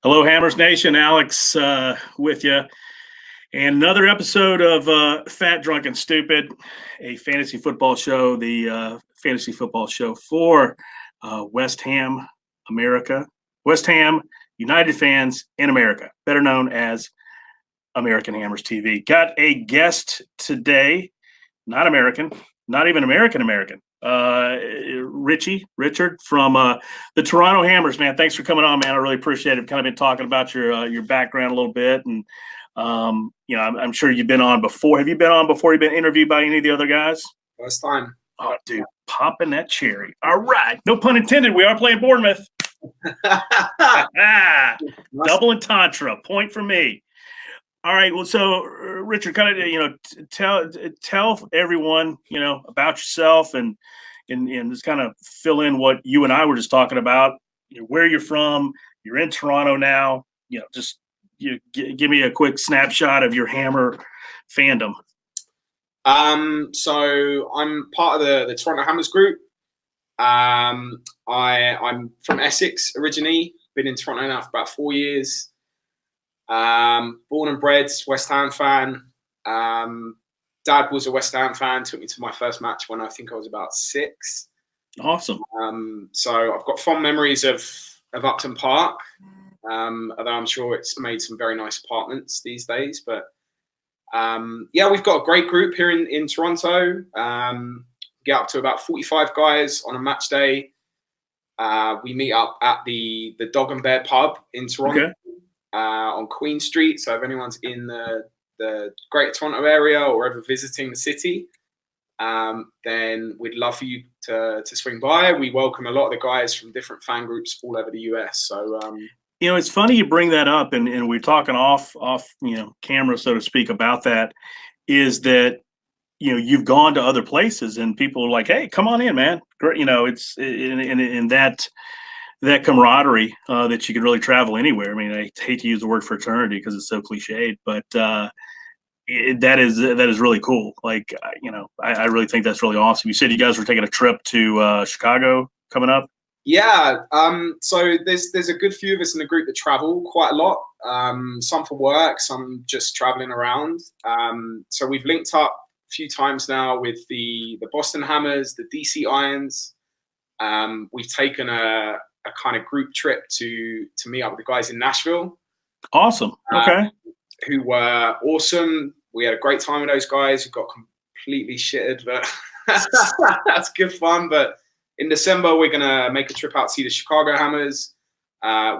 Hello, Hammers Nation. Alex with you. And another episode of Fat, Drunk, and Stupid, a fantasy football show, the fantasy football show for West Ham, America. West Ham United fans in America, better known as American Hammers TV. Got a guest today, not American, not even American. Richard from the Toronto Hammers, man. Thanks for coming on, man. I really appreciate it. Kind of been talking about your background a little bit, and I'm sure you've been on before. Have you been on before? You've been interviewed by any of the other guys? First time. Oh, dude, popping that cherry. All right, no pun intended. We are playing Bournemouth. Double entendre. Point for me. All right. Well, so Richard, kind of, tell everyone, about yourself and just kind of fill in what you and I were just talking about. Where you're from. You're in Toronto now. Just give me a quick snapshot of your Hammer fandom. So I'm part of the Toronto Hammers group. I'm from Essex originally. Been in Toronto now for about 4 years. Born and bred West Ham fan. Dad was a West Ham fan. Took me to my first match when I think I was about 6. Awesome. So I've got fond memories of Upton Park. Although I'm sure it's made some very nice apartments these days. But we've got a great group here in Toronto. Get up to about 45 guys on a match day. We meet up at the Dog and Bear pub in Toronto. Okay. On Queen Street. So if anyone's in the Greater Toronto area or ever visiting the city, then we'd love for you to swing by. We welcome a lot of the guys from different fan groups all over the US. So it's funny you bring that up, and we're talking off camera, so to speak, about that. Is that you've gone to other places and people are like, hey, come on in, man. It's in that camaraderie that you could really travel anywhere. I mean, I hate to use the word fraternity because it's so cliched, but that is really cool. Like, I really think that's really awesome. You said you guys were taking a trip to Chicago coming up. Yeah. So there's a good few of us in the group that travel quite a lot. Some for work, some just traveling around. So we've linked up a few times now with the Boston Hammers, the DC Irons. We've taken a kind of group trip to meet up with the guys in Nashville. Awesome. Okay. Who were awesome. We had a great time with those guys. We got completely shitted, but that's good fun. But in December, we're going to make a trip out to see the Chicago Hammers.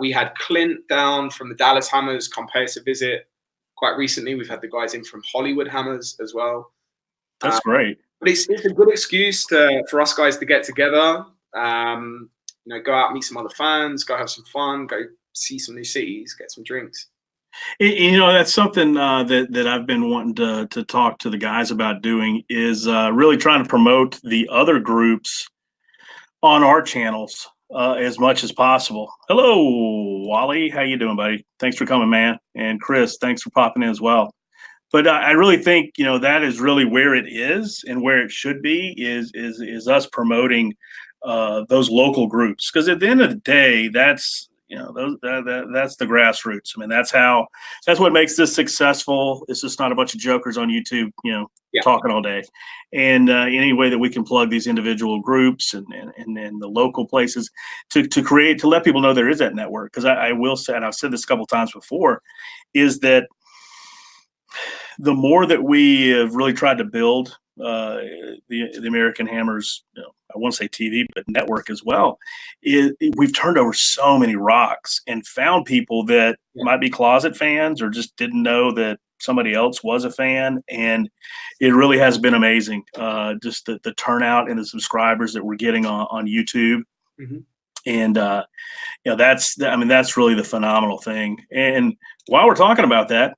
We had Clint down from the Dallas Hammers come pay us a visit. Quite recently, we've had the guys in from Hollywood Hammers as well. That's great. But it's a good excuse for us guys to get together. Go out, meet some other fans, go have some fun, go see some new cities, get some drinks. That's something that I've been wanting to talk to the guys about doing is really trying to promote the other groups on our channels as much as possible. Hello, Wally. How you doing, buddy? Thanks for coming, man. And Chris, thanks for popping in as well. But I really think, that is really where it is and where it should be is us promoting those local groups, because at the end of the day, that's that's the grassroots. I mean, that's what makes this successful. It's just not a bunch of jokers on YouTube, talking all day. And any way that we can plug these individual groups and the local places to let people know there is that network. Because I will say, and I've said this a couple of times before, is that the more that we have really tried to build the American Hammers, I won't say TV, but network as well, we've turned over so many rocks and found people that might be closet fans or just didn't know that somebody else was a fan. And it really has been amazing, just the turnout and the subscribers that we're getting on YouTube. Mm-hmm. And, that's really the phenomenal thing. And while we're talking about that,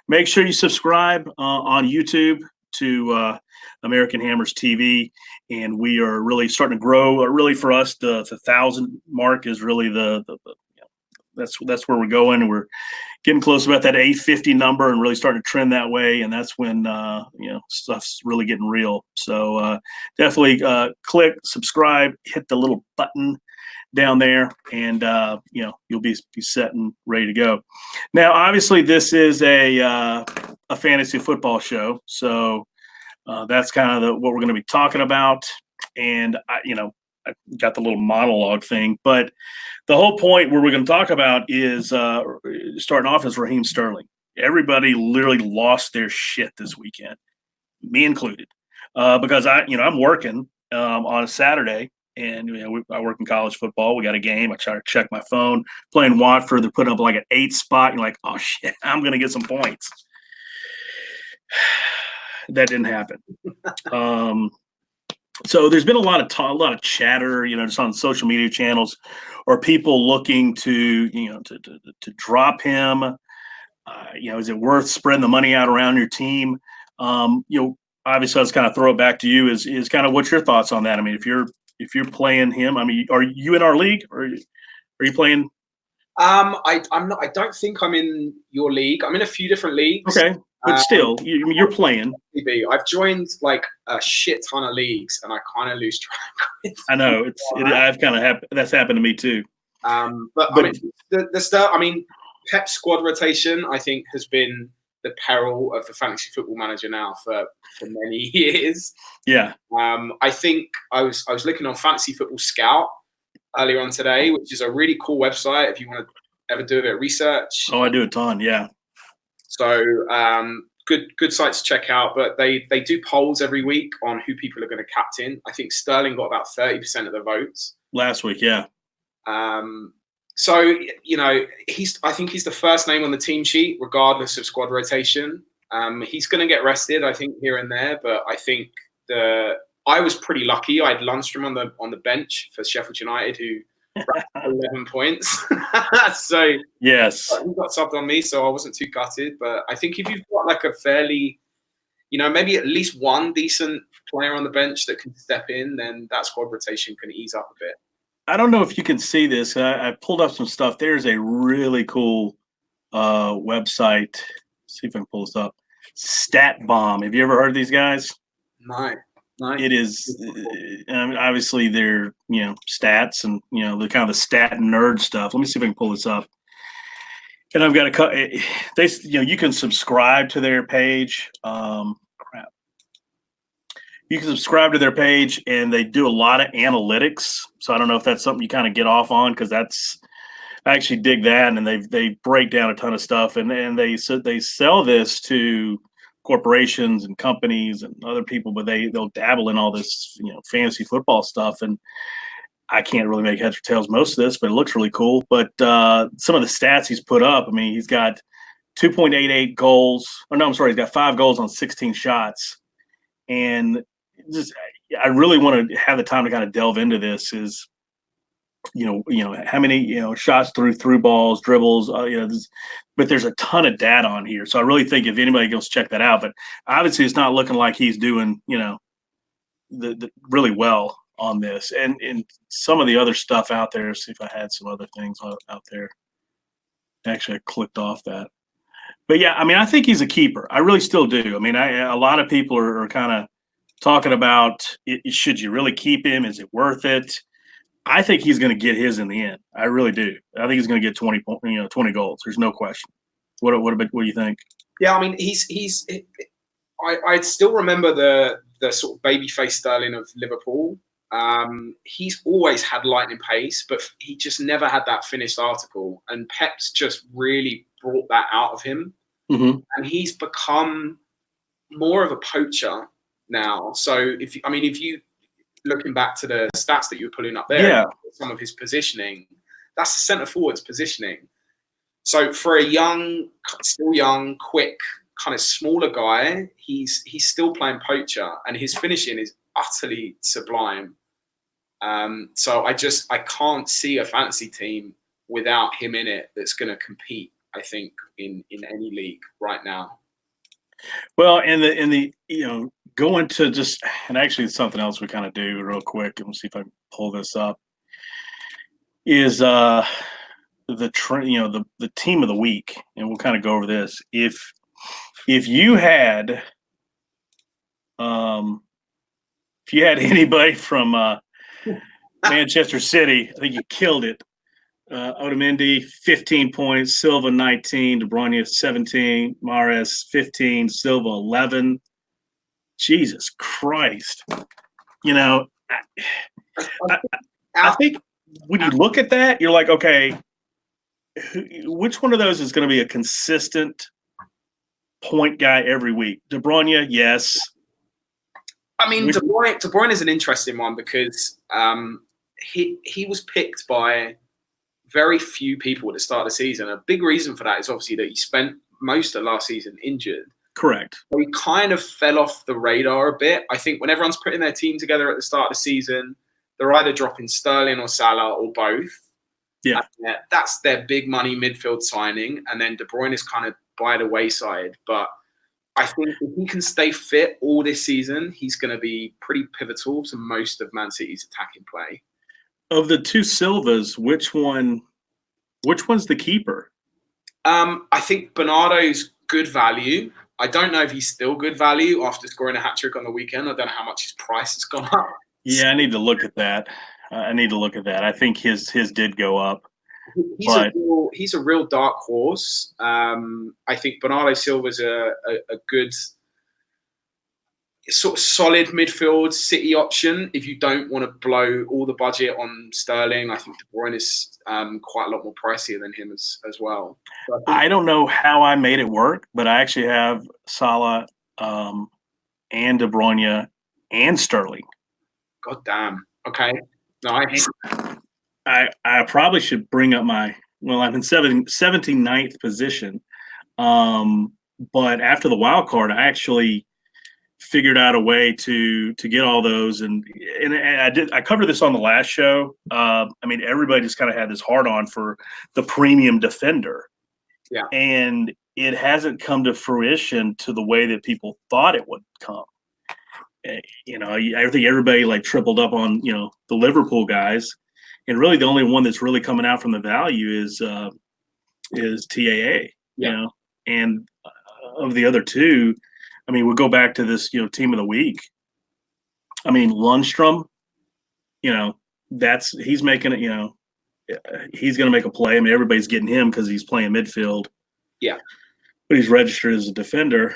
make sure you subscribe on YouTube to American Hammers TV. And we are really starting to grow. Really, for us, the 1,000 mark is really the that's where we're going. We're getting close about that 850 number and really starting to trend that way. And that's when, stuff's really getting real. So definitely click, subscribe, hit the little button down there, and you'll be set and ready to go. Now, obviously, this is a fantasy football show, so that's kind of what we're going to be talking about. And I got the little monologue thing, but the whole point where we're going to talk about is starting off is Raheem Sterling. Everybody literally lost their shit this weekend, me included, because I'm working on a Saturday. And I work in college football. We got a game. I try to check my phone. Playing Watford, they're putting up like an 8 spot. You're like, oh shit, I'm gonna get some points. That didn't happen. So there's been a lot of chatter, just on social media channels, or people looking to drop him. Is it worth spreading the money out around your team? Obviously, let's kind of throw it back to you. Is kind of what's your thoughts on that? I mean, if you're playing him, I mean, are you in our league, or are you playing? I'm not. I don't think I'm in your league. I'm in a few different leagues. Okay, but still, you're playing. I've joined like a shit ton of leagues, and I kind of lose track. I know that's happened to me too. I mean, Pep's squad rotation, I think, has been the peril of the fantasy football manager now for many years. Yeah. I think I was looking on Fantasy Football Scout earlier on today, which is a really cool website if you want to ever do a bit of research. Oh, I do a ton, yeah. So good site to check out. But they do polls every week on who people are going to captain. I think Sterling got about 30% of the votes last week. Yeah. So I think he's the first name on the team sheet, regardless of squad rotation. He's going to get rested, I think, here and there. But I think I was pretty lucky. I had Lundstrom on the bench for Sheffield United, who 11 points. So yes, he got subbed on me, so I wasn't too gutted. But I think if you've got like a fairly, maybe at least one decent player on the bench that can step in, then that squad rotation can ease up a bit. I don't know if you can see this. I pulled up some stuff. There's a really cool website. Let's see if I can pull this up. Stat Bomb. Have you ever heard of these guys? No. It is obviously they're stats and the kind of the stat nerd stuff. Let me see if I can pull this up. And I've got you can subscribe to their page. You can subscribe to their page, and they do a lot of analytics. So I don't know if that's something you kind of get off on, because I actually dig that, and they break down a ton of stuff, and they sell this to corporations and companies and other people, but they'll dabble in all this fantasy football stuff, and I can't really make heads or tails most of this, but it looks really cool. But some of the stats he's put up, I mean, he's got 2.88 goals. Oh no, I'm sorry, he's got 5 goals on 16 shots, and I really want to have the time to kind of delve into this. Is how many shots through balls, dribbles, but there's a ton of data on here. So I really think if anybody goes check that out, but obviously it's not looking like he's doing the really well on this, and some of the other stuff out there. See if I had some other things out there. Actually, I clicked off that. But yeah, I mean, I think he's a keeper. I really still do. I mean, a lot of people are kind of talking about should you really keep him? Is it worth it? I think he's going to get his in the end. I really do. I think he's going to get 20 goals. There's no question. What do you think? Yeah, I mean, he's. I still remember the sort of babyface Sterling of Liverpool. He's always had lightning pace, but he just never had that finished article. And Pep's just really brought that out of him, and he's become more of a poacher now. So if you looking back to the stats that you were pulling up there, some of his positioning, that's the centre forward's positioning. So for a still young, quick, kind of smaller guy, he's still playing poacher, and his finishing is utterly sublime. So I can't see a fantasy team without him in it that's going to compete, I think, in any league right now. Well, going to just, and actually it's something else we kind of do real quick, and we'll see if I can pull this up, is the team of the week, and we'll kind of go over this. If you had anybody from Manchester City, I think you killed it. Otamendi 15 points, Silva 19, De Bruyne 17, Mahrez 15, Silva 11. Jesus Christ! I think when you look at that, you're like, okay, which one of those is going to be a consistent point guy every week? De Bruyne, yes. I mean, De Bruyne is an interesting one because he was picked by very few people at the start of the season. A big reason for that is obviously that he spent most of last season injured. Correct. So he kind of fell off the radar a bit. I think when everyone's putting their team together at the start of the season, they're either dropping Sterling or Salah or both. Yeah. That's their big money midfield signing. And then De Bruyne is kind of by the wayside. But I think if he can stay fit all this season, he's going to be pretty pivotal to most of Man City's attacking play. Of the two Silvas, which one's the keeper? I think Bernardo's good value. I don't know if he's still good value after scoring a hat-trick on the weekend. I don't know how much his price has gone up. Yeah, I need to look at that. I think his did go up. He's a real dark horse. I think Bernardo Silva's a good sort of solid midfield City option if you don't want to blow all the budget on Sterling. I think De Bruyne is quite a lot more pricier than him as well. So I don't know how I made it work, but I actually have Salah and De Bruyne and Sterling. God damn. Okay. Nice. I probably should bring up I'm in 79th position. But after the wild card, I actually figured out a way to get all those. And I covered this on the last show. Everybody just kind of had this hard on for the premium defender. Yeah. And it hasn't come to fruition to the way that people thought it would come. I think everybody like tripled up on, the Liverpool guys. And really the only one that's really coming out from the value is TAA, and of the other two, we'll go back to this, team of the week. Lundstrom, he's making it, he's going to make a play. Everybody's getting him because he's playing midfield. Yeah. But he's registered as a defender.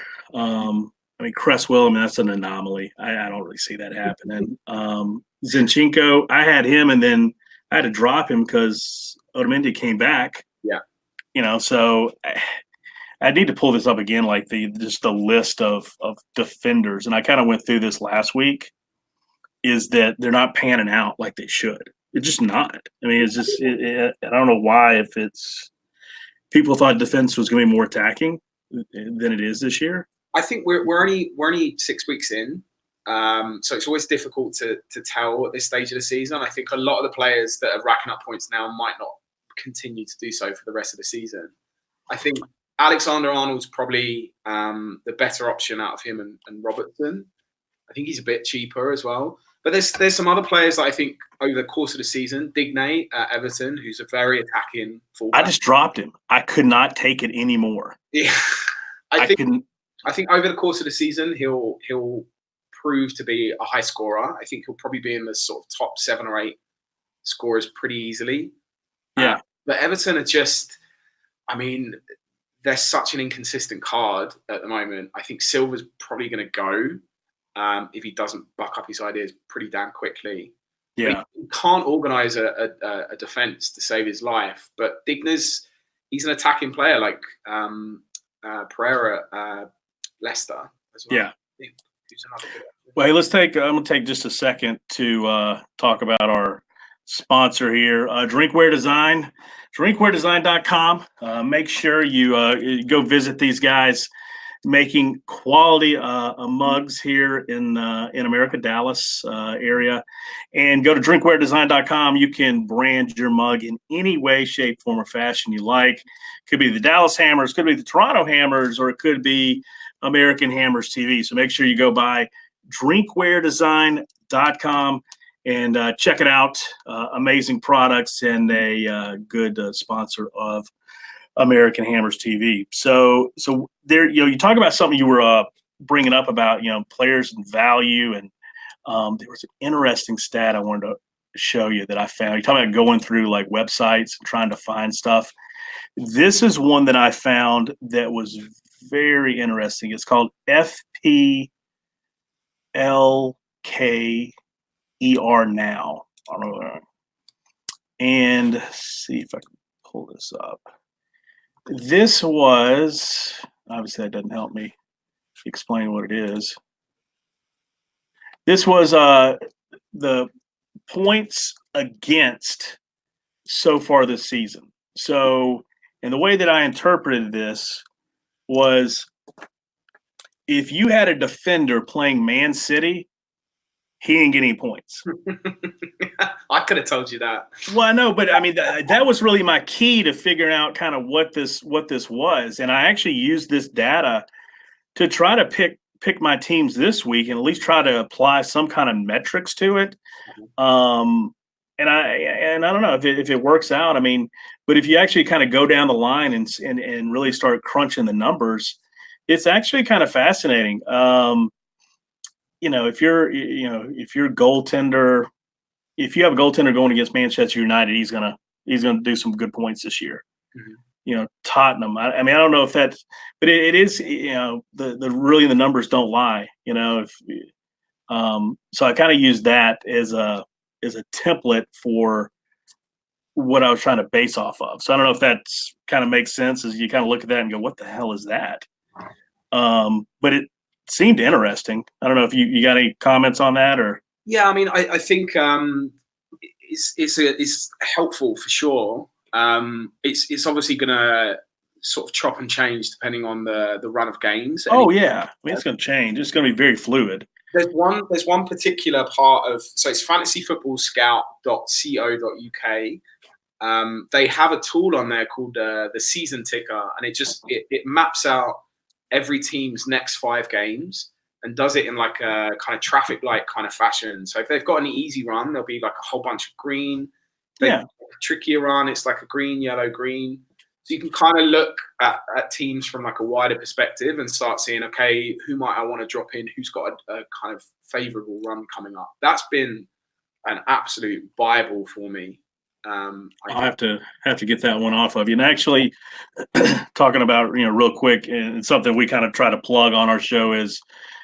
Cresswell, that's an anomaly. I don't really see that happening. Zinchenko, I had him and then I had to drop him because Otamendi came back. Yeah. So I need to pull this up again, like the list of defenders. And I kind of went through this last week, is that they're not panning out like they should. It's just not. It's just I don't know why, if it's people thought defense was going to be more attacking than it is this year. I think we're only 6 weeks in. So it's always difficult to tell at this stage of the season. I think a lot of the players that are racking up points now might not continue to do so for the rest of the season. I think Alexander-Arnold's probably the better option out of him and Robertson. I think he's a bit cheaper as well. But there's some other players that I think over the course of the season, Digne at Everton, who's a very attacking fullback. I just dropped him. I could not take it anymore. Yeah, I think over the course of the season he'll prove to be a high scorer. I think he'll probably be in the sort of top 7 or 8 scorers pretty easily. Yeah. But Everton are just, they're such an inconsistent card at the moment. I think Silva's probably going to go if he doesn't buck up his ideas pretty damn quickly. Yeah. He can't organise a defence to save his life. But Digne's, he's an attacking player like Pereira, Leicester as well. Yeah. Well, hey, I'm going to take just a second to talk about our sponsor here, Drinkware Design, drinkwaredesign.com. Make sure you go visit these guys making quality mugs here in America, Dallas area, and go to drinkwaredesign.com. You can brand your mug in any way, shape, form, or fashion you like. Could be the Dallas Hammers, could be the Toronto Hammers, or it could be American Hammers TV. So make sure you go by drinkwaredesign.com and check it out. Amazing products and a good sponsor of American Hammers TV. So there, you talk about something you were bringing up about, players and value, and there was an interesting stat I wanted to show you that I found. You're talking about going through like websites and trying to find stuff. This is one that I found that was very interesting. It's called FPLKER now. I don't know. And see if I can pull this up. This was, obviously that doesn't help me explain what it is. This was the points against so far this season. So, and the way that I interpreted this was, if you had a defender playing Man City, he didn't get any points. I could have told you that. Well, I know, but I mean, that was really my key to figuring out kind of what this was. And I actually used this data to try to pick my teams this week and at least try to apply some kind of metrics to it. And I don't know if it works out. I mean, but if you actually kind of go down the line and really start crunching the numbers, it's actually kind of fascinating. If you're goaltender, if you have a goaltender going against Manchester United, he's gonna do some good points this year. Mm-hmm. Tottenham. I mean, I don't know if that's, but it is. The really the numbers don't lie. So I kind of use that as a template for what I was trying to base off of. So I don't know if that's kind of makes sense as you kind of look at that and go, what the hell is that? But it seemed interesting. I don't know if you got any comments on that or. Yeah, I mean, I think it's helpful for sure. It's obviously going to sort of chop and change depending on the run of games. Oh yeah, I mean, it's going to change. It's going to be very fluid. There's one particular part of, so it's fantasyfootballscout.co.uk. They have a tool on there called the season ticker, and it maps out every team's next 5 games and does it in like a kind of traffic light kind of fashion. So if they've got an easy run, there'll be like a whole bunch of green. Yeah. A trickier run, it's like a green, yellow, green. So you can kind of look at teams from like a wider perspective and start seeing, okay, who might I want to drop in? Who's got a kind of favorable run coming up? That's been an absolute Bible for me. I'll have to get that one off of you. And actually, talking about real quick, and something we kind of try to plug on our show is,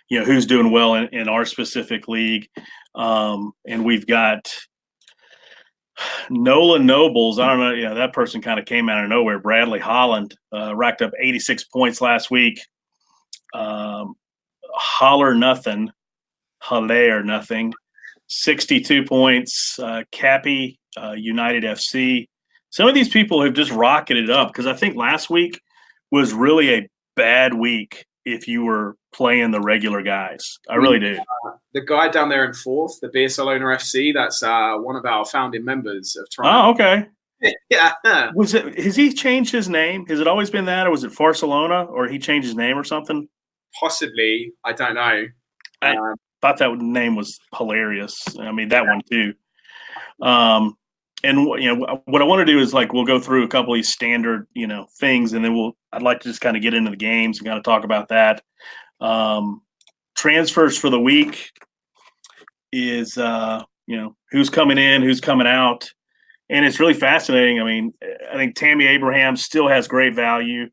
who's doing well in our specific league, and we've got Nolan Nobles. I don't know. That person kind of came out of nowhere. Bradley Holland racked up 86 points last week. Haller nothing, 62 points. Cappy, United FC. Some of these people have just rocketed up because I think last week was really a bad week if you were playing the regular guys. I really do. The guy down there in 4th, the Beer Salona FC, that's one of our founding members of Toronto. Oh, okay. Yeah. Has he changed his name? Has it always been that, or was it Barcelona, or he changed his name or something? Possibly. I don't know. I thought that name was hilarious. I mean, that one too. And what I want to do is we'll go through a couple of these standard things, and then I'd like to just kind of get into the games and kind of talk about that. Transfers for the week is who's coming in, who's coming out, and it's really fascinating. I mean, I think Tammy Abraham still has great value,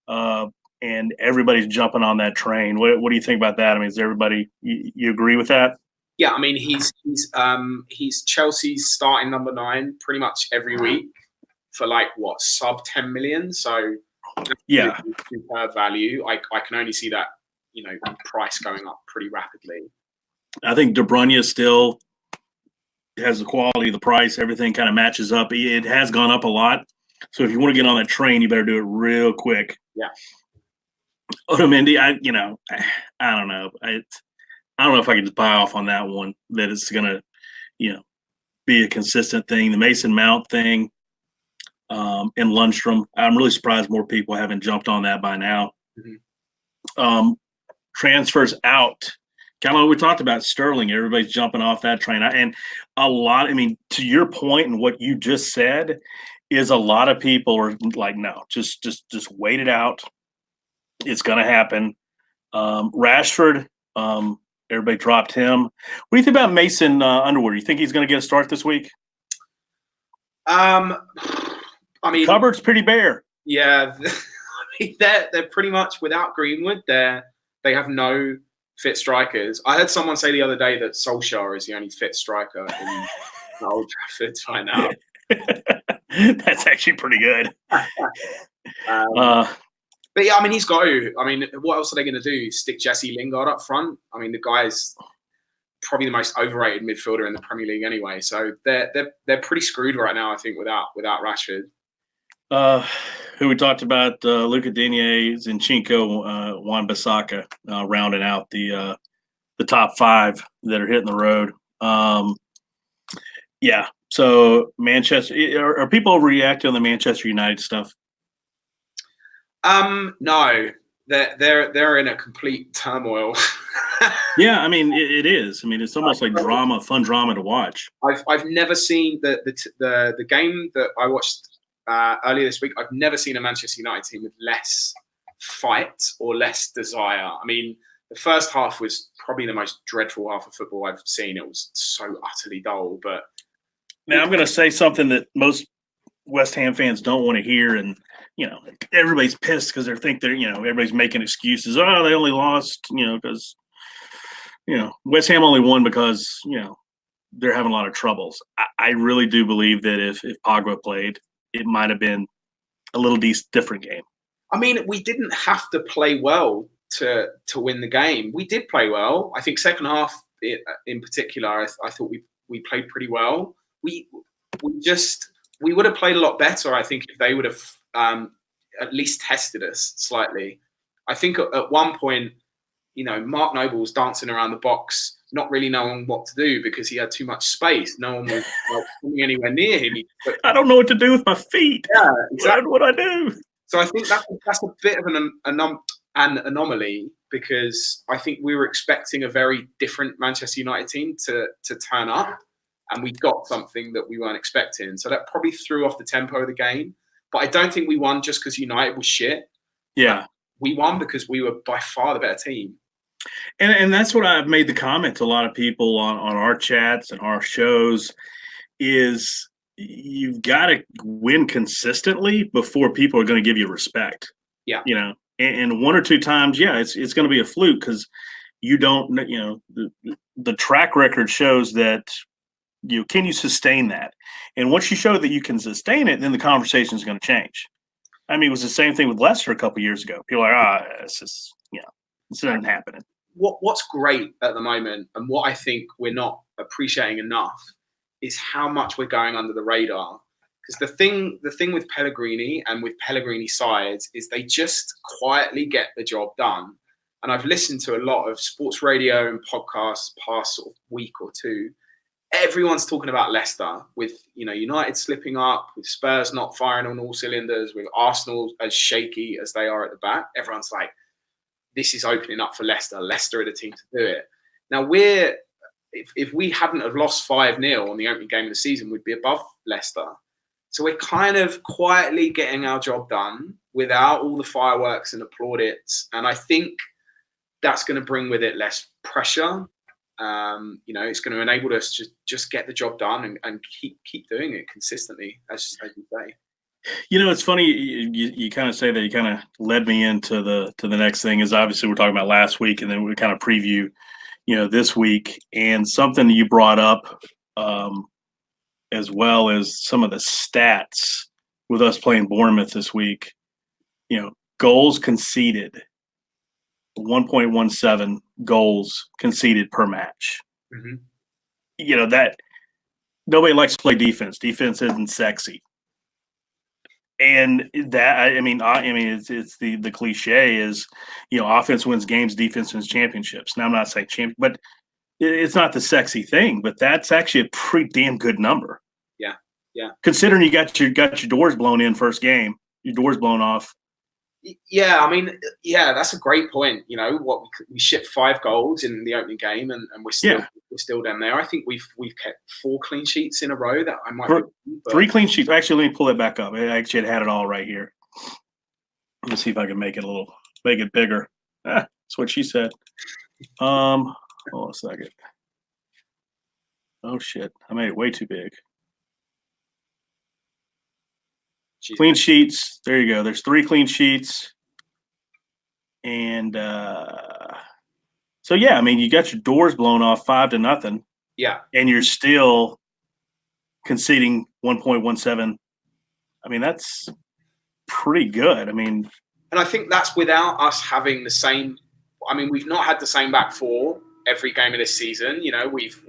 and everybody's jumping on that train. What do you think about that? I mean, is everybody you agree with that? Yeah, I mean, he's Chelsea's starting number 9 pretty much every week for sub 10 million. So yeah, superb value. I can only see that price going up pretty rapidly. I think De Bruyne still has the quality, the price, everything kind of matches up. It has gone up a lot. So if you want to get on that train, you better do it real quick. Yeah. Otamendi, I don't know. I don't know if I can just buy off on that one, that it's going to, be a consistent thing. The Mason Mount thing and Lundstrom, I'm really surprised more people haven't jumped on that by now. Mm-hmm. Transfers out. Kind of what we talked about Sterling. Everybody's jumping off that train. And a lot, I mean, to your point and what you just said, is a lot of people are like, no, just wait it out. It's going to happen. Rashford, everybody dropped him. What do you think about Mason Underwood? You think he's going to get a start this week? I mean, cupboard's pretty bare. Yeah, they're pretty much without Greenwood. They have no fit strikers. I heard someone say the other day that Solskjaer is the only fit striker in Old Trafford right now. That's actually pretty good. But yeah, I mean, he's got to. I mean, what else are they going to do? Stick Jesse Lingard up front? I mean, the guy's probably the most overrated midfielder in the Premier League anyway. So they're pretty screwed right now, I think, without Rashford. Who we talked about, Luca Digne, Zinchenko, Wan-Bissaka, rounding out the top five that are hitting the road. Yeah. So Manchester, are people overreacting on the Manchester United stuff? No, they're in a complete turmoil. Yeah, I mean it is. I mean it's almost like fun drama to watch. I've never seen the game that I watched earlier this week. I've never seen a Manchester United team with less fight or less desire. I mean, the first half was probably the most dreadful half of football I've seen. It was so utterly dull. But now I'm going to say something that most West Ham fans don't want to hear, and everybody's pissed because they think everybody's making excuses. Oh, they only lost, because West Ham only won because they're having a lot of troubles. I really do believe that if Pogba played, it might have been a little different game. I mean, we didn't have to play well to win the game. We did play well. I think second half in particular, I thought we played pretty well. We would have played a lot better, I think, if they would have at least tested us slightly. I think at one point, Mark Noble was dancing around the box, not really knowing what to do because he had too much space. No one was coming anywhere near him. I don't know what to do with my feet. Yeah, exactly. What do I do? So I think that's a bit of an anomaly because I think we were expecting a very different Manchester United team to turn up, and we got something that we weren't expecting. So that probably threw off the tempo of the game. But I don't think we won just because United was shit. Yeah. We won because we were by far the better team. And that's what I've made the comment to a lot of people on our chats and our shows is you've got to win consistently before people are going to give you respect. Yeah. And one or two times, yeah, it's going to be a fluke because you don't, the track record shows that can you sustain that? And once you show that you can sustain it, then the conversation is going to change. I mean, it was the same thing with Leicester a couple of years ago. People are like, this isn't happening. What's great at the moment, and what I think we're not appreciating enough, is how much we're going under the radar. Because the thing with Pellegrini and with Pellegrini sides is they just quietly get the job done. And I've listened to a lot of sports radio and podcasts past sort of week or two. Everyone's talking about Leicester with United slipping up, with Spurs not firing on all cylinders, with Arsenal as shaky as they are at the back. Everyone's like, this is opening up for Leicester. Leicester are the team to do it. Now if we hadn't have lost 5-0 on the opening game of the season, we'd be above Leicester. So we're kind of quietly getting our job done without all the fireworks and plaudits. And I think that's going to bring with it less pressure. It's going to enable us to just get the job done and keep doing it consistently, as you say. It's funny you kind of say that. You kind of led me into the next thing. Is obviously we're talking about last week, and then we kind of preview, this week, and something you brought up, as well as some of the stats with us playing Bournemouth this week. Goals conceded, 1.17 goals conceded per match. Mm-hmm. That nobody likes to play defense. Defense isn't sexy. And that, I mean, it's the cliche is, offense wins games, defense wins championships. Now, I'm not saying champion, but it's not the sexy thing. But that's actually a pretty damn good number. Yeah. Considering you got your doors blown in first game, your doors blown off, Yeah, I mean, yeah, that's a great point. You know, we shipped 5 goals in the opening game, and Yeah, we're still down there. I think we've kept 4 clean sheets in a row. That I might for be, but 3 clean sheets. Actually, let me pull it back up. I actually had it all right here. Let's see if I can make it bigger. That's what she said. Hold on a second. Oh shit, I made it way too big. she's Clean sheets. There you go. There's 3 clean sheets, and so yeah, I mean, you got your doors blown off 5-0, yeah. and you're still conceding 1.17. I mean, that's pretty good. I mean, And I think that's without us having the same. I mean, we've not had the same back four every game of this season. You know, we've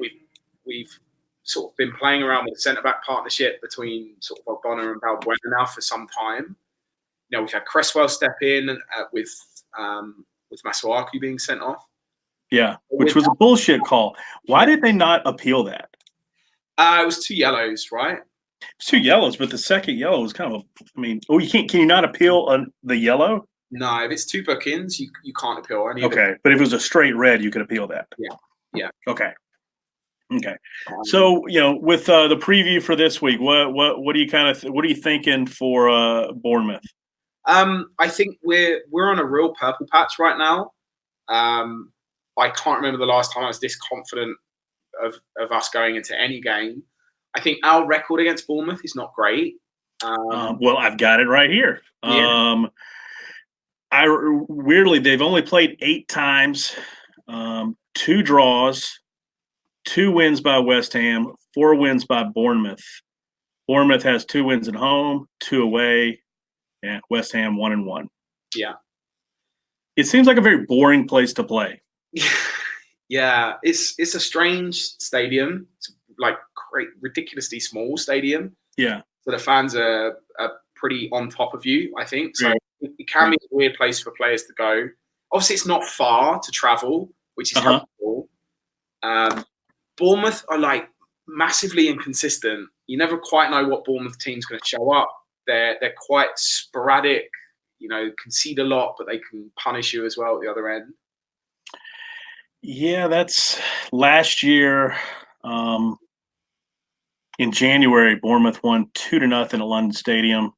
sort of been playing around with the centre back partnership between sort of Ogbonna and Balbuena now for some time. You know, we've had Cresswell step in with Masuaku being sent off. yeah, which was a bullshit call. Why did they not appeal that? It was 2 yellows, right? It's 2 yellows, but the second yellow was kind of I mean, oh, you can't. Can you not appeal the yellow? No, if it's 2 bookings, you can't appeal any of it. Okay, but if it was a straight red, you could appeal that. Yeah. Okay. Okay. So with the preview for this week, what do you what are you thinking for Bournemouth? I think we're on a real purple patch right now. I can't remember the last time I was this confident of us going into any game. I think our record against Bournemouth is not great. Well, I've got it right here. Yeah. Weirdly, they've only played 8 times, 2 draws, 2 wins by West Ham, 4 wins by Bournemouth. Bournemouth has 2 wins at home, 2 away. Yeah, West Ham 1-1. Yeah. It seems like a very boring place to play. Yeah, it's a strange stadium. It's like ridiculously small stadium. Yeah. So the fans are pretty on top of you, I think. So it can be a weird place for players to go. Obviously, it's not far to travel, which is helpful. Bournemouth are like massively inconsistent. You never quite know what Bournemouth team's going to show up. They're quite sporadic. You know, concede a lot, but they can punish you as well at the other end. Yeah, that's last year. In January, Bournemouth won 2-0 at London Stadium,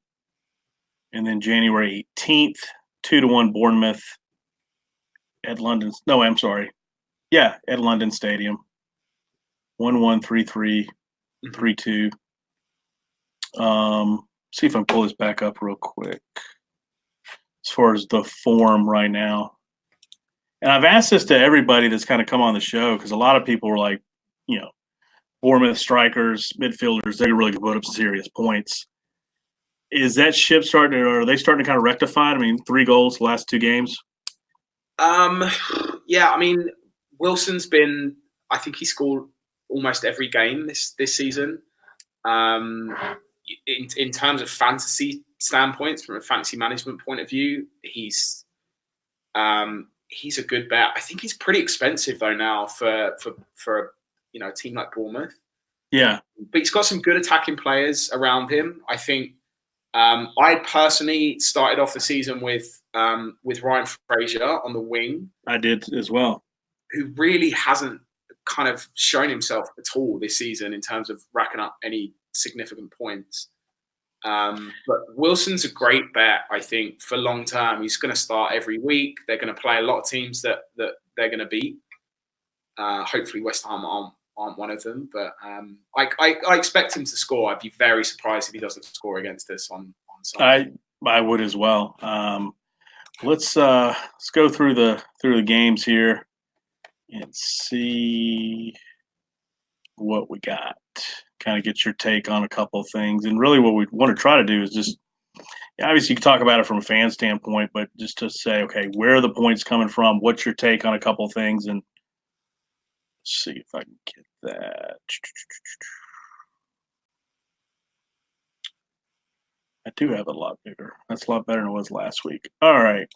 and then January 18th, 2-1 Bournemouth at London. No, I'm sorry. Yeah, at London Stadium, 1-1, 3-3, 3-2. See if I can pull this back up real quick. As far as the form right now, and I've asked this to everybody that's kind of come on the show because a lot of people were like, Bournemouth strikers, midfielders, they really put up serious points. Is that ship starting to, or are they starting to kind of rectify it? I mean, 3 goals the last 2 games. Yeah, I mean, Wilson's been. I think he scored almost every game this season. In terms of fantasy standpoints, from a fantasy management point of view, he's a good bet. I think he's pretty expensive though now for a team like Bournemouth. Yeah, but he's got some good attacking players around him. I think I personally started off the season with Ryan Fraser on the wing. I did as well. Who really hasn't kind of shown himself at all this season in terms of racking up any significant points. But Wilson's a great bet, I think, for long term. He's going to start every week. They're going to play a lot of teams that they're going to beat. Hopefully West Ham aren't one of them, but I expect him to score. I'd be very surprised if he doesn't score against us on Sunday. I would as well. Let's go through the games here and see what we got. Kind of get your take on a couple of things, and really what we want to try to do is just obviously you can talk about it from a fan standpoint, but just to say, okay, where are the points coming from? What's your take on a couple of things, and see if I can get that. I do have a lot bigger. That's a lot better than it was last week. All right.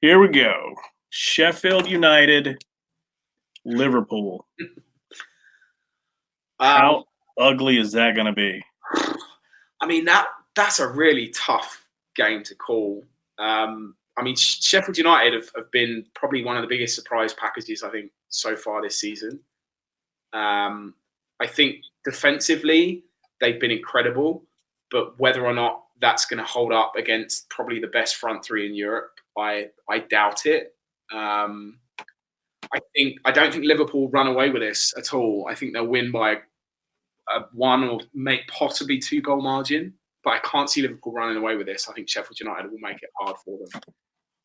Here we go. Sheffield United, Liverpool. How ugly is that going to be? I mean, that's a really tough game to call. I mean, Sheffield United have been probably one of the biggest surprise packages, I think, so far this season. I think defensively, they've been incredible, but whether or not that's going to hold up against probably the best front three in Europe, I doubt it. I don't think Liverpool run away with this at all. I think they'll win by a 1 or possibly 2 goal margin, but I can't see Liverpool running away with this. I think Sheffield United will make it hard for them.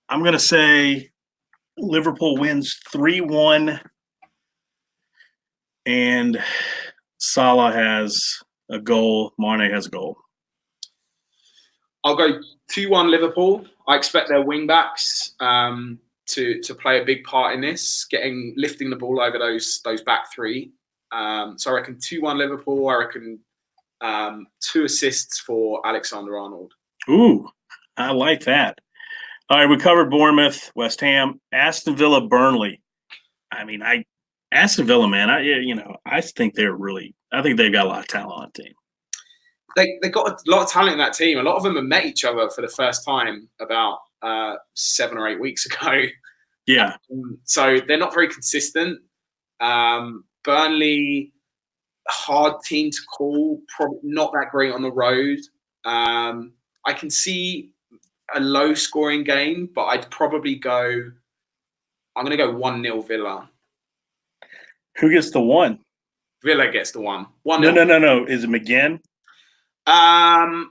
I'm going to say Liverpool wins 3-1, and Salah has a goal. Mane has a goal. I'll go 2-1 Liverpool. I expect their wing backs to play a big part in this, lifting the ball over those back three. So I reckon 2-1 Liverpool. I reckon 2 assists for Alexander-Arnold. Ooh, I like that. All right, we covered Bournemouth, West Ham, Aston Villa, Burnley. I mean, Aston Villa, man, I think I think they've got a lot of talent on the team. They got a lot of talent in that team. A lot of them have met each other for the first time about 7 or 8 weeks ago. Yeah. So they're not very consistent. Burnley, hard team to call, probably not that great on the road. I can see a low-scoring game, but I'd probably I'm going to go 1-0 Villa. Who gets the 1? Villa gets the 1. 1-0. No. Is it McGinn? I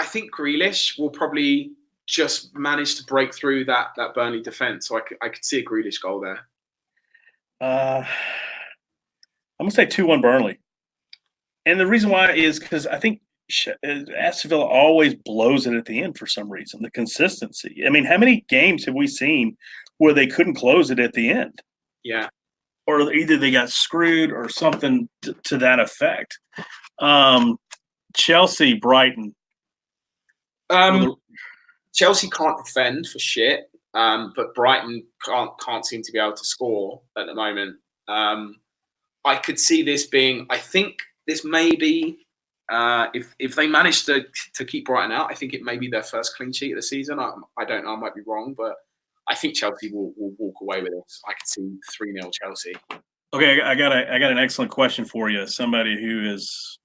think Grealish will probably just manage to break through that Burnley defence. So I could see a Grealish goal there. I'm going to say 2-1 Burnley. And the reason why is because I think Aston Villa always blows it at the end for some reason, the consistency. I mean, how many games have we seen where they couldn't close it at the end? Yeah. Or either they got screwed or something to that effect. Chelsea, Brighton. Chelsea can't defend for shit, but Brighton can't seem to be able to score at the moment. I could see this being. I think this may be if they manage to keep Brighton out. I think it may be their first clean sheet of the season. I don't know. I might be wrong, but I think Chelsea will walk away with this. I could see 3-0 Chelsea. Okay, I got an excellent question for you. Somebody who is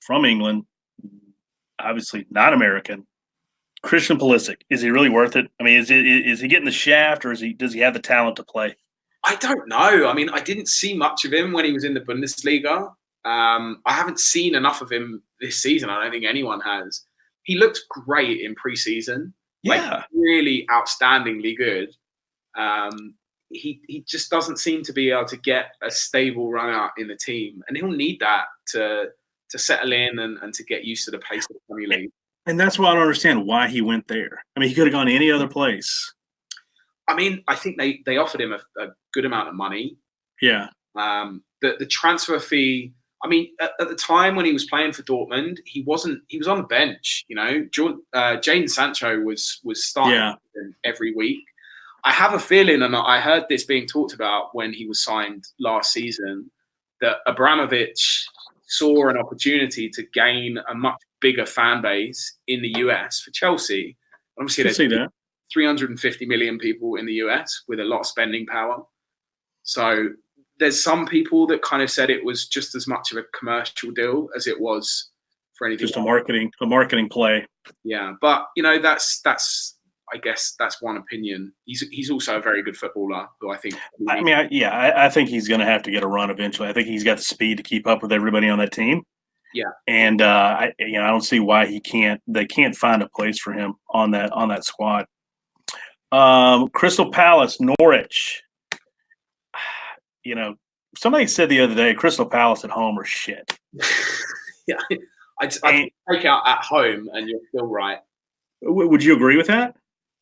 from England, obviously not American. Christian Pulisic, is he really worth it? I mean, is he getting the shaft, or does he have the talent to play? I don't know. I mean, I didn't see much of him when he was in the Bundesliga. I haven't seen enough of him this season. I don't think anyone has. He looked great in pre-season. Yeah. Really outstandingly good. He just doesn't seem to be able to get a stable run out in the team. And he'll need that to settle in and to get used to the pace of the Premier League. And that's why I don't understand why he went there. I mean, he could have gone any other place. I mean, I think they offered him a good amount of money. Yeah. The transfer fee. I mean, at the time when he was playing for Dortmund, he was on the bench. You know, Jadon Sancho was starting every week. I have a feeling, and I heard this being talked about when he was signed last season, that Abramovich saw an opportunity to gain a much bigger fan base in the US for Chelsea. Obviously, there's 350 million people in the US with a lot of spending power. So there's some people that kind of said it was just as much of a commercial deal as it was for anything. Just a marketing play. Yeah, but I guess that's one opinion. He's also a very good footballer who I think. I think he's going to have to get a run eventually. I think he's got the speed to keep up with everybody on that team. Yeah, and I don't see why they can't find a place for him on that squad. Crystal Palace, Norwich. Somebody said the other day, Crystal Palace at home are shit. Yeah, I take out at home, and you're still right. Would you agree with that?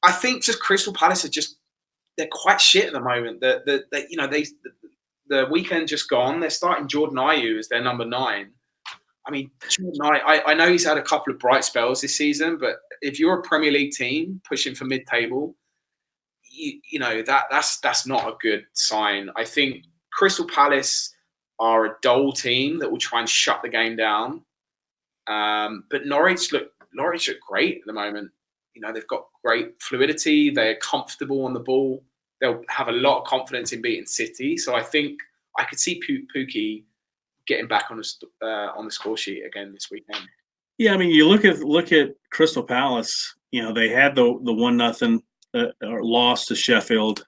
I think just Crystal Palace they're quite shit at the moment. The weekend just gone. They're starting Jordan Ayew as their number 9. I mean, I know he's had a couple of bright spells this season, but if you're a Premier League team pushing for mid-table, that's not a good sign. I think Crystal Palace are a dull team that will try and shut the game down. But Norwich look Norwich are great at the moment. You know, they've got great fluidity. They're comfortable on the ball. They'll have a lot of confidence in beating City. So I think I could see Pookie getting back on the score sheet again this weekend. Yeah, I mean, you look at Crystal Palace. You know, they had the 1-0 loss to Sheffield.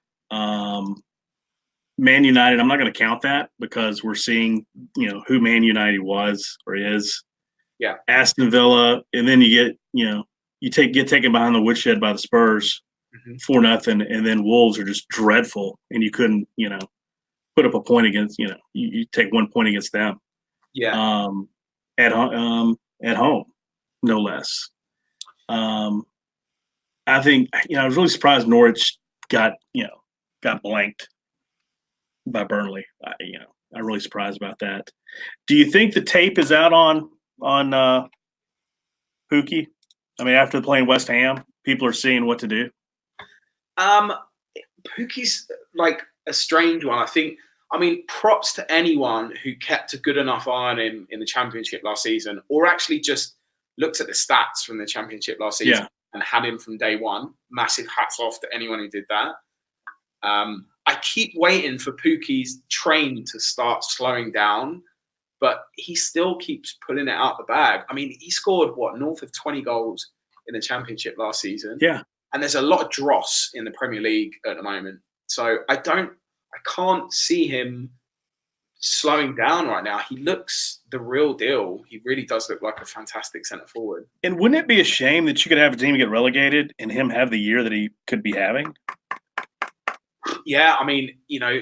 Man United, I'm not going to count that because we're seeing, you know, who Man United was or is. Yeah. Aston Villa, and then you get, you know, get taken behind the woodshed by the Spurs, 4-0, and then Wolves are just dreadful, and you couldn't, you know, put up a point against, you know, you take 1 point against them. Yeah. At home, no less. I think, you know, I was really surprised Norwich got blanked by Burnley. I'm really surprised about that. Do you think the tape is out on Pookie? I mean, after playing West Ham, people are seeing what to do. Pookie's like a strange one. I mean, props to anyone who kept a good enough eye on him in the Championship last season, or actually just looked at the stats from the Championship last season and had him from day one. Massive hats off to anyone who did that. I keep waiting for Pookie's train to start slowing down, but he still keeps pulling it out the bag. I mean, he scored, north of 20 goals in the Championship last season. Yeah. And there's a lot of dross in the Premier League at the moment. So I can't see him slowing down right now. He looks the real deal. He really does look like a fantastic centre forward. And wouldn't it be a shame that you could have a team get relegated and him have the year that he could be having? Yeah, I mean, you know,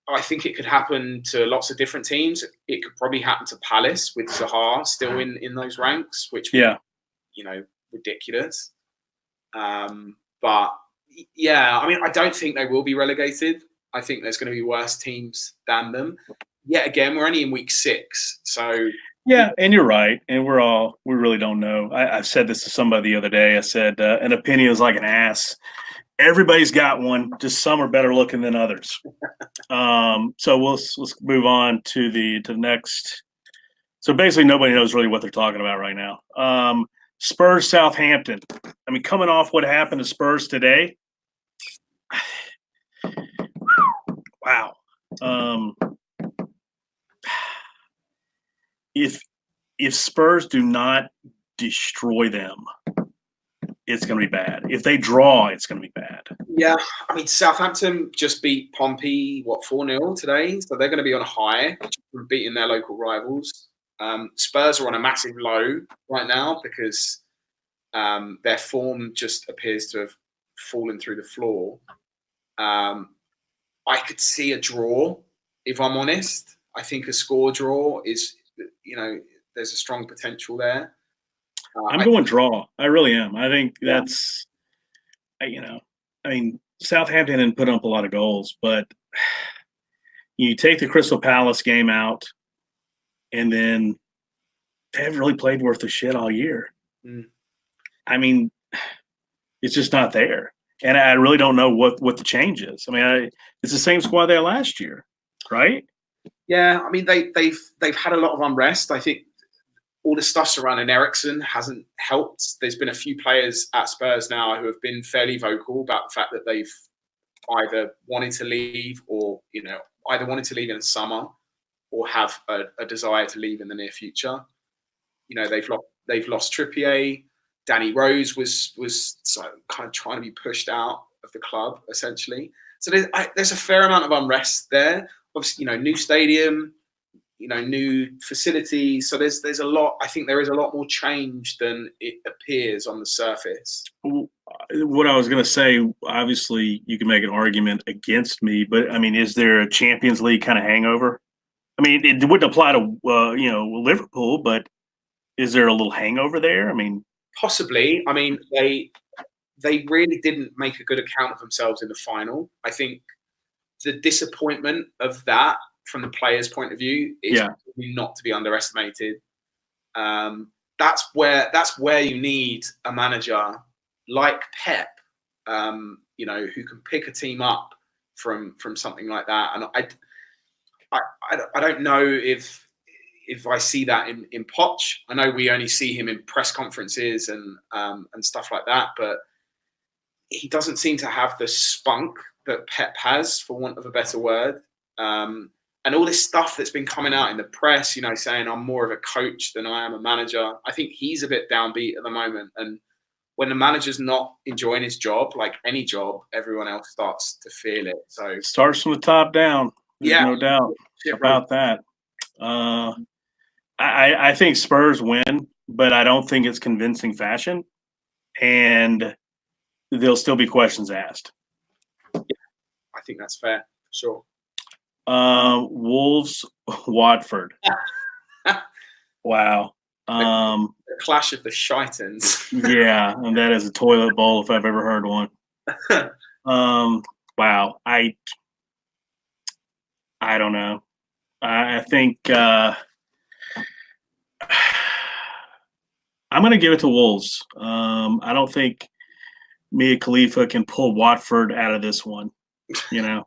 I think it could happen to lots of different teams. It could probably happen to Palace with Zaha still in those ranks, which would, you know, ridiculous. But yeah, I mean, I don't think they will be relegated. I think there's going to be worse teams than them. Yet again, we're only in week 6, so yeah, and you're right. And we really don't know. I said this to somebody the other day. I said an opinion is like an ass. Everybody's got one. Just some are better looking than others. So let's move on to the next. So basically, nobody knows really what they're talking about right now. Spurs Southampton. I mean, coming off what happened to Spurs today. Wow. If Spurs do not destroy them, it's going to be bad. If they draw, it's going to be bad. Yeah, I mean, Southampton just beat Pompey, 4-0 today? So they're going to be on a high from beating their local rivals. Spurs are on a massive low right now because their form just appears to have fallen through the floor. I could see a draw, if I'm honest. I think a score draw is, you know, there's a strong potential there. I'm going draw. I really am. I think that's, you know, I mean, Southampton didn't put up a lot of goals, but you take the Crystal Palace game out, and then they haven't really played worth a shit all year. I mean, it's just not there. And I really don't know what the change is. I mean, it's the same squad they had last year, right? Yeah, I mean, they've had a lot of unrest. I think all the stuff surrounding Eriksen hasn't helped. There's been a few players at Spurs now who have been fairly vocal about the fact that they've either wanted to leave or, you know, either wanted to leave in the summer or have a desire to leave in the near future. You know, they've lost Trippier. Danny Rose was kind of trying to be pushed out of the club, essentially. So there's a fair amount of unrest there. Obviously, you know, new stadium, you know, new facilities. So there's a lot. I think there is a lot more change than it appears on the surface. What I was going to say, obviously, you can make an argument against me, but I mean, is there a Champions League kind of hangover? I mean, it wouldn't apply to you know, Liverpool, but is there a little hangover there? I mean, possibly. I mean, they really didn't make a good account of themselves in the final. I think the disappointment of that from the players' point of view is not to be underestimated. That's where you need a manager like Pep, you know, who can pick a team up from something like that. And I don't know if, if I see that in Poch. I know we only see him in press conferences and stuff like that, but he doesn't seem to have the spunk that Pep has, for want of a better word. And all this stuff that's been coming out in the press, you know, saying I'm more of a coach than I am a manager. I think he's a bit downbeat at the moment. And when the manager's not enjoying his job, like any job, everyone else starts to feel it. So starts from the top down. There's no doubt about that. I think Spurs win, but I don't think it's convincing fashion, and there'll still be questions asked. Yeah, I think that's fair, for sure. Wolves, Watford. Wow. The clash of the shitans. Yeah, and that is a toilet bowl if I've ever heard one. Wow. I don't know. I think I'm going to give it to Wolves. I don't think Mia Khalifa can pull Watford out of this one, you know.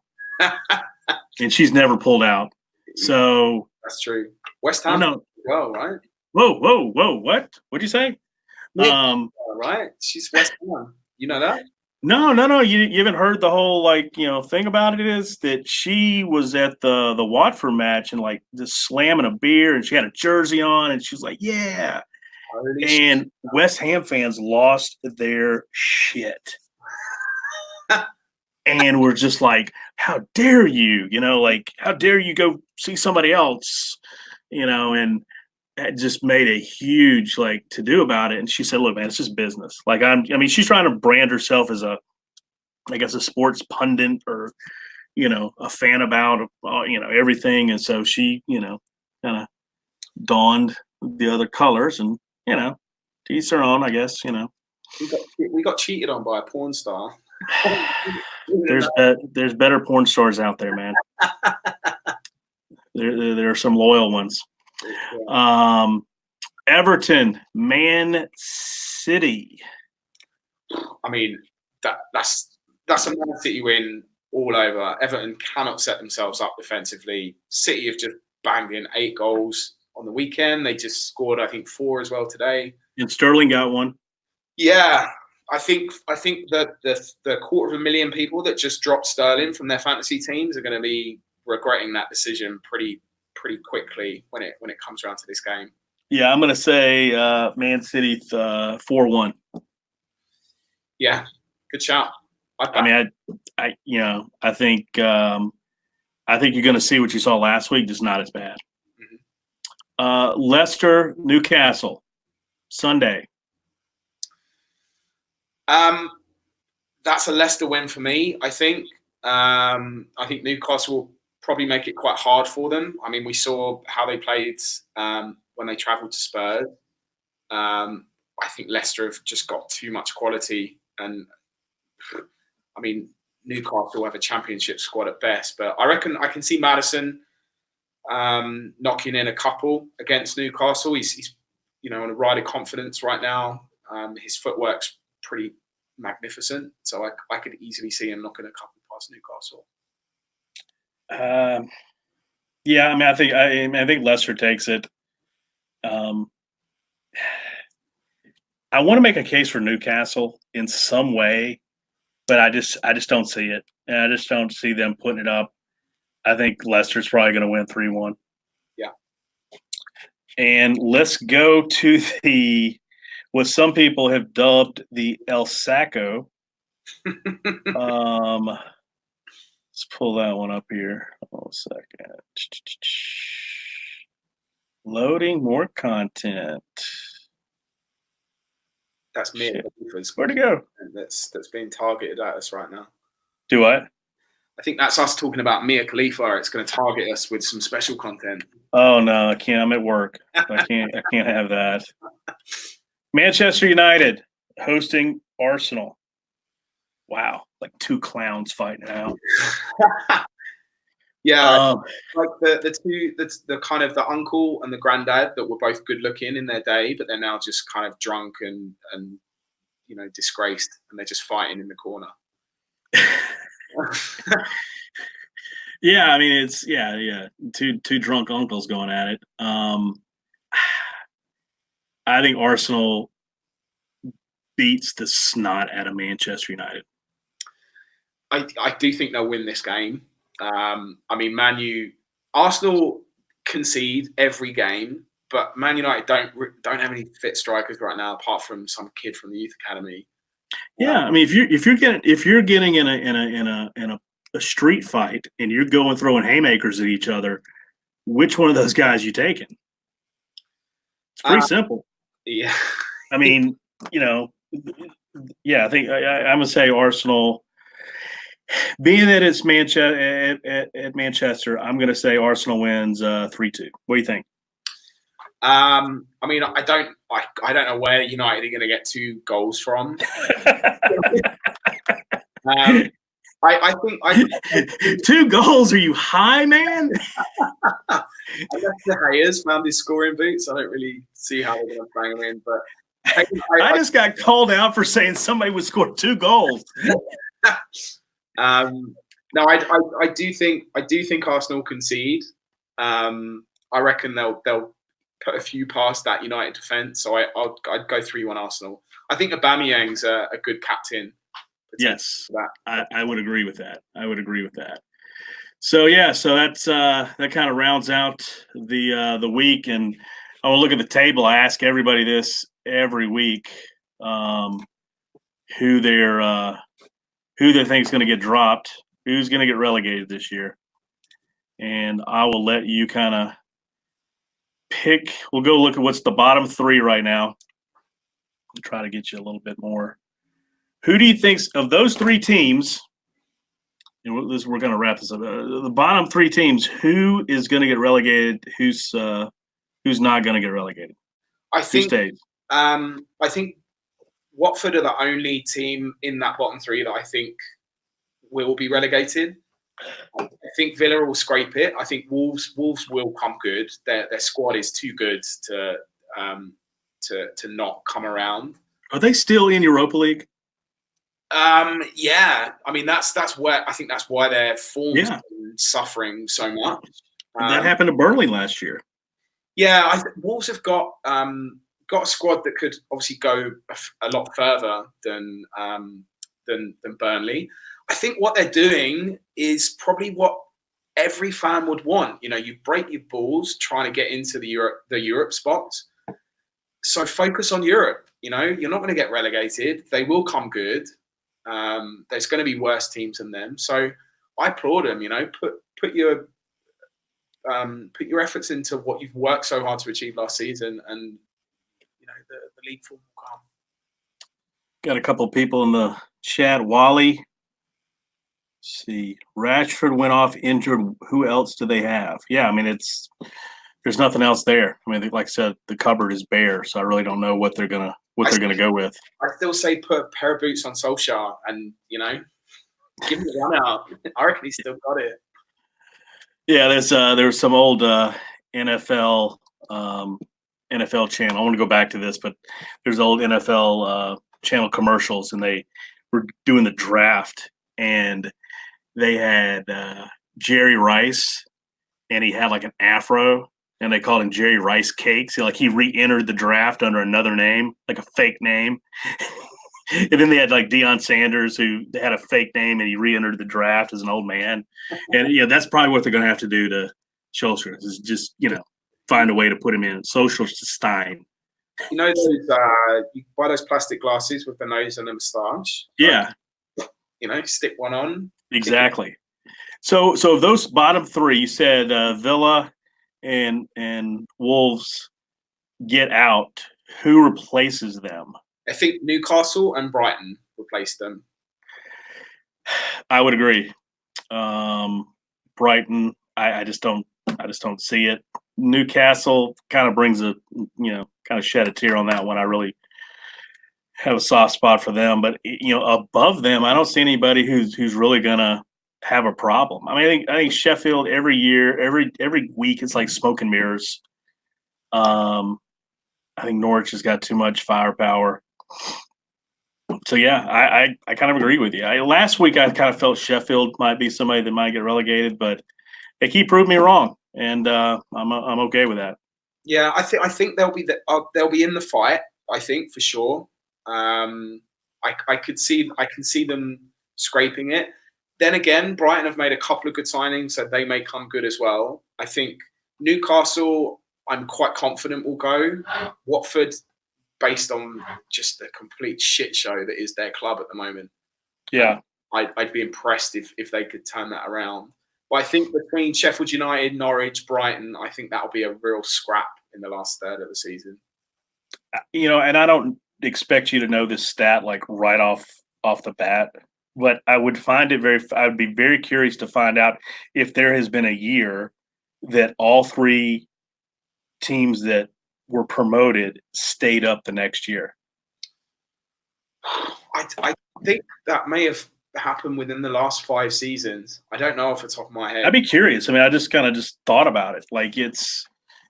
And she's never pulled out. So that's true. West Ham, well, right? Whoa! What? What'd you say? Right? She's West Ham. You know that? No. You haven't heard the whole thing about it is that she was at the Watford match and like just slamming a beer and she had a jersey on and she was like, yeah. And West Ham fans lost their shit. And we're just like, how dare you? Like, how dare you go see somebody else? And that just made a huge to do about it. And she said, look, man, it's just business. Like, she's trying to brand herself as a sports pundit or, a fan about, everything. And so she, kind of donned the other colors and, to each their own, I guess, We got cheated on by a porn star. There's better porn stars out there, man. There are some loyal ones. Everton, Man City. I mean, that's a Man City win all over. Everton cannot set themselves up defensively. City have just banged in 8 goals on the weekend. They just scored, I think, 4 as well today. And Sterling got one. Yeah. I think that the 250,000 people that just dropped Sterling from their fantasy teams are going to be regretting that decision pretty quickly when it comes around to this game. Yeah, I'm going to say Man City 4-1. Yeah, good shout. I think you're going to see what you saw last week, just not as bad. Mm-hmm. Leicester, Newcastle, Sunday. That's a Leicester win for me, I think. I think Newcastle will probably make it quite hard for them. I mean, we saw how they played when they travelled to Spurs. I think Leicester have just got too much quality. And, I mean, Newcastle have a championship squad at best. But I reckon I can see Maddison knocking in a couple against Newcastle. He's on a ride of confidence right now. His footwork's pretty magnificent, so I could easily see him knocking a couple past Newcastle. Yeah, I think Leicester takes it. I want to make a case for Newcastle in some way, but I just don't see it, and I just don't see them putting it up. I think Leicester's probably going to win 3-1. Yeah, and let's go to what some people have dubbed the El Sacco. Let's pull that one up here. Hold a second. Loading more content. That's me. Where'd it go? That's being targeted at us right now. Do what? I think that's us talking about Mia Khalifa. It's going to target us with some special content. Oh no, I can't. I'm at work. I can't have that. Manchester United hosting Arsenal. Wow, like 2 clowns fighting out. Yeah, like the kind of the uncle and the granddad that were both good looking in their day, but they're now just kind of drunk and disgraced, and they're just fighting in the corner. Yeah, I mean it's yeah. Two drunk uncles going at it. I think Arsenal beats the snot out of Manchester United. I do think they'll win this game. I mean, Arsenal concede every game, but Man United don't have any fit strikers right now, apart from some kid from the youth academy. Yeah, I mean if you're getting in a street fight and you're going throwing haymakers at each other, which one of those guys you taking? It's pretty Uh, simple. yeah, I mean, you know, yeah, I think I'm gonna say Arsenal. Being that it's Manchester at Manchester, I'm gonna say Arsenal wins 3-2. What do you think? I mean, I don't know where United are going to get 2 goals from. Um, I think 2 goals? Are you high, man? unless the Hayers found his scoring boots, I don't really see how they're going to bang him in. But I just got called out for saying somebody would score 2 goals. No, I do think Arsenal concede. I reckon they'll put a few past that United defence. So I'd go 3-1 Arsenal. I think Aubameyang's a good captain. Yes, I would agree with that. I would agree with that. So yeah, so that's that kind of rounds out the week, and I will look at the table. I ask everybody this every week, who they think is going to get dropped, who's going to get relegated this year, and I will let you kind of pick. We'll go look at what's the bottom 3 right now. I'll try to get you a little bit more. Who do you think of those 3 teams? And we're going to wrap this up. The bottom 3 teams, who is going to get relegated? Who's not going to get relegated? I think. Who stays? I think Watford are the only team in that bottom 3 that I think will be relegated. I think Villa will scrape it. I think Wolves will come good. Their squad is too good to not come around. Are they still in Europa League? Yeah. I mean that's where I think that's why their form's been suffering so much. That happened to Burnley last year. Yeah, Wolves have got a squad that could obviously go a lot further than Burnley. I think what they're doing is probably what every fan would want. You break your balls trying to get into the Europe spots. So focus on Europe. You're not going to get relegated. They will come good. There's going to be worse teams than them. So I applaud them. Put your efforts into what you've worked so hard to achieve last season, and the league form will come. Got a couple of people in the chat. Wally. Let's see, Rashford went off injured. Who else do they have? Yeah, I mean there's nothing else there. I mean, like I said, the cupboard is bare, so I really don't know what they're gonna go with. I still say put a pair of boots on Solskjaer and give him a run out. I reckon he's still got it. Yeah, there's some old NFL channel. I want to go back to this, but there's old NFL channel commercials, and they were doing the draft, and they had Jerry Rice, and he had like an afro, and they called him Jerry Rice Cakes. He re-entered the draft under another name, like a fake name. And then they had like Deion Sanders, who had a fake name, and he re-entered the draft as an old man. And that's probably what they're going to have to do to Solskjaer, is just find a way to put him in. Solskjaer. Those you buy those plastic glasses with the nose and the moustache. Yeah. Stick one on. Exactly. So of those bottom 3, you said Villa and Wolves get out. Who replaces them? I think Newcastle and Brighton replace them. I would agree. Brighton, I just don't see it. Newcastle kind of brings kind of shed a tear on that one. I really have a soft spot for them, but above them, I don't see anybody who's really gonna have a problem. I mean, I think Sheffield every year, every week, it's like smoke and mirrors. I think Norwich has got too much firepower. So yeah, I kind of agree with you. Last week I kind of felt Sheffield might be somebody that might get relegated, but they keep proving me wrong, and I'm okay with that. Yeah, I think they'll be in the fight. I think for sure. I can see them scraping it. Then again, Brighton have made a couple of good signings, so they may come good as well. I think Newcastle, I'm quite confident will go. Watford, based on just the complete shit show that is their club at the moment, Yeah, I'd be impressed if they could turn that around. But I think between Sheffield United, Norwich, Brighton, I think that'll be a real scrap in the last third of the season. and I don't expect you to know this stat like right off the bat, but I would find it very. I would be very curious to find out if there has been a year that all three teams that were promoted stayed up the next year. I think that may have happened within the last 5 seasons. I don't know off the top of my head. I'd be curious. I mean, I just kind of just thought about it. Like it's,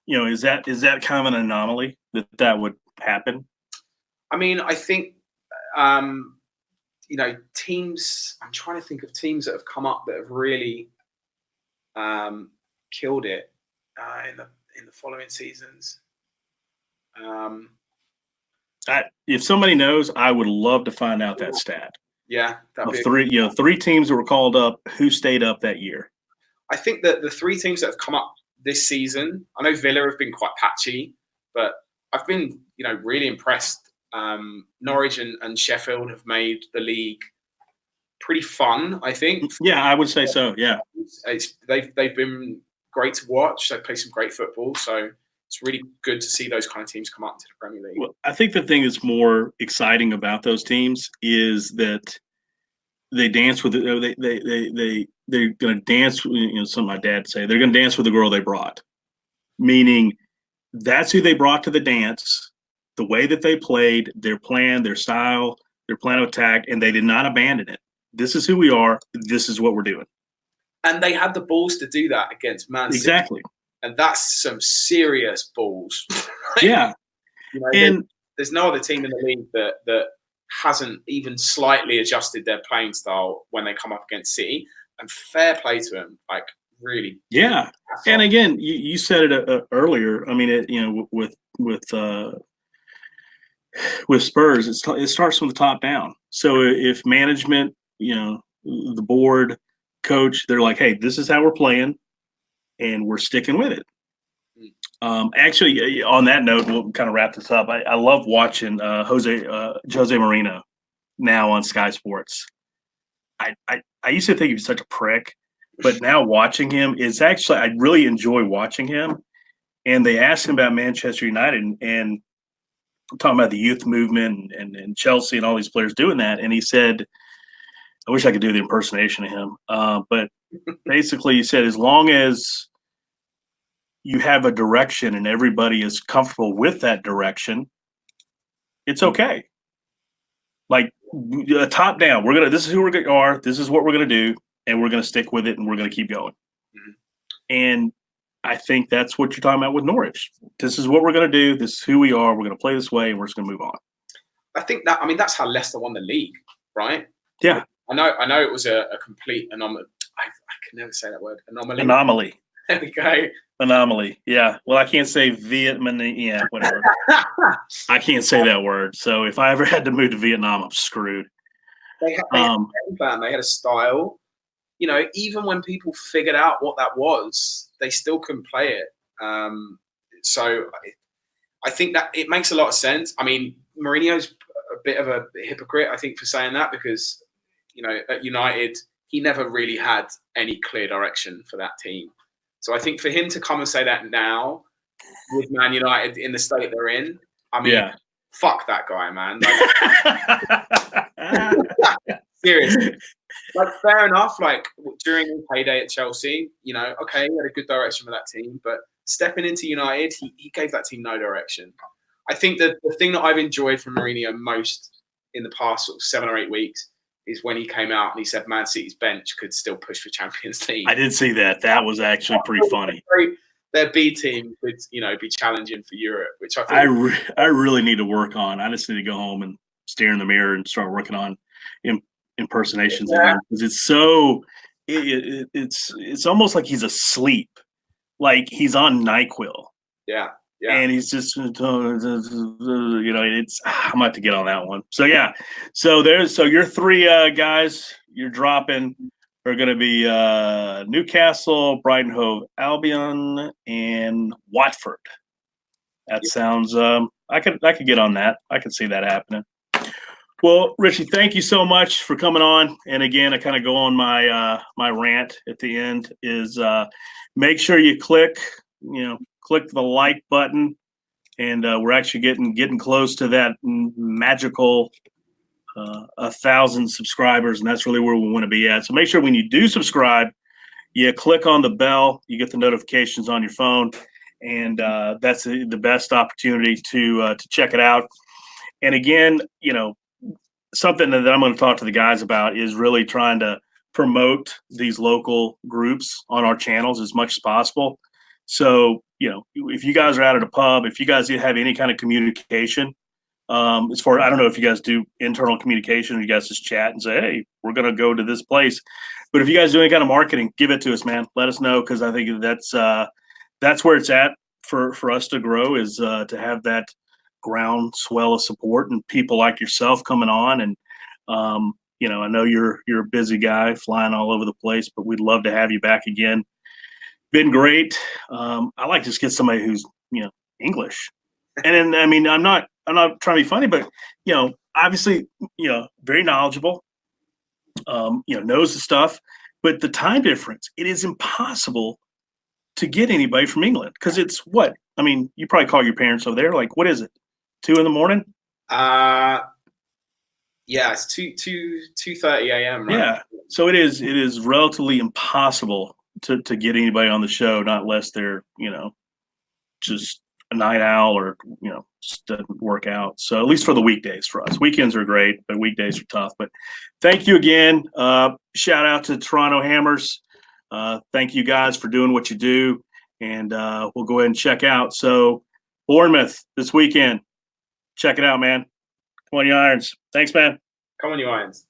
is that kind of an anomaly that would happen? I mean, I think teams. I'm trying to think of teams that have come up that have really killed it in the following seasons. If somebody knows, I would love to find out that stat. Yeah, that'd be three teams that were called up. Who stayed up that year? I think that the three teams that have come up this season, I know Villa have been quite patchy, but I've been, really impressed. Norwich and Sheffield have made the league pretty fun, I think. Yeah, I would say so. Yeah, they've been great to watch. They play some great football, so it's really good to see those kind of teams come up into the Premier League. Well, I think the thing that's more exciting about those teams is that they dance with it. They're going to dance. Something my dad say. They're going to dance with the girl they brought. Meaning, that's who they brought to the dance. The way that they played, their plan, their style, their plan of attack, and they did not abandon it. This is who we are. This is what we're doing. And they had the balls to do that against Man City. Exactly. And that's some serious balls. Yeah. And there's no other team in the league that hasn't even slightly adjusted their playing style when they come up against City. And fair play to them, like really. Yeah. And again, you said it earlier. I mean, with Spurs, it starts from the top down. So if management, the board, coach, they're like, hey, this is how we're playing, and we're sticking with it. Actually, on that note, we'll kind of wrap this up. I love watching Jose Mourinho now on Sky Sports. I used to think he was such a prick, but now watching him is actually, I really enjoy watching him. And they asked him about Manchester United and talking about the youth movement and Chelsea and all these players doing that. And he said, I wish I could do the impersonation of him. But basically he said, as long as you have a direction and everybody is comfortable with that direction, it's okay. Like top down, this is who we are. This is what we're going to do. And we're going to stick with it and we're going to keep going. Mm-hmm. And I think that's what you're talking about with Norwich. This is what we're going to do. This is who we are. We're going to play this way and we're just going to move on. That's how Leicester won the league, right? Yeah. I know it was a complete anomaly. I can never say that word. Anomaly. There we go. Anomaly. Yeah. Well, I can't say Vietnam. Yeah, whatever. I can't say that word. So if I ever had to move to Vietnam, I'm screwed. They had a plan. They had a style. Even when people figured out what that was, they still couldn't play it. So I think that it makes a lot of sense. I mean, Mourinho's a bit of a hypocrite, I think, for saying that because, at United, he never really had any clear direction for that team. So I think for him to come and say that now with Man United in the state they're in, fuck that guy, man. Like, seriously. Like, fair enough. Like, during his heyday at Chelsea, okay, he had a good direction for that team. But stepping into United, he gave that team no direction. I think that the thing that I've enjoyed from Mourinho most in the past sort of 7 or 8 weeks is when he came out and he said Man City's bench could still push for Champions League. I did see that. That was actually pretty funny. Their B team could, be challenging for Europe, which I think I really need to work on. I just need to go home and stare in the mirror and start working on impersonations of him, because it's so it's almost like he's asleep, like he's on NyQuil. Yeah. And he's just, it's I'm about to get on that one. So yeah, so your three guys you're dropping are going to be Newcastle, Brighton Hove Albion, and Watford. That sounds. I could get on that. I could see that happening. Well, Richie, thank you so much for coming on. And again, I kind of go on my my rant at the end is make sure you click the like button, and we're actually getting close to that magical 1,000 subscribers, and that's really where we want to be at. So make sure when you do subscribe, you click on the bell, you get the notifications on your phone, and that's the best opportunity to check it out. And again, something that I'm going to talk to the guys about is really trying to promote these local groups on our channels as much as possible. So, if you guys are out at a pub, if you guys have any kind of communication, I don't know if you guys do internal communication, or you guys just chat and say, hey, we're going to go to this place. But if you guys do any kind of marketing, give it to us, man. Let us know, because I think that's where it's at for us to grow, is to have that groundswell of support and people like yourself coming on. And, I know you're a busy guy flying all over the place, but we'd love to have you back again. Been great. I like to just get somebody who's, English. And then, I mean, I'm not trying to be funny, but, obviously, very knowledgeable, knows the stuff, but the time difference, it is impossible to get anybody from England, because it's what? I mean, you probably call your parents over there. Like, what is it? 2 a.m? Yeah, it's 2:30 a.m. Right? Yeah. So it is relatively impossible to get anybody on the show, not unless they're, just a night owl, or, just doesn't work out. So at least for the weekdays for us. Weekends are great, but weekdays are tough. But thank you again. Shout out to Toronto Hammers. Thank you guys for doing what you do. And we'll go ahead and check out. So Bournemouth this weekend. Check it out, man. Come on, you Irons. Thanks, man. Come on, you Irons.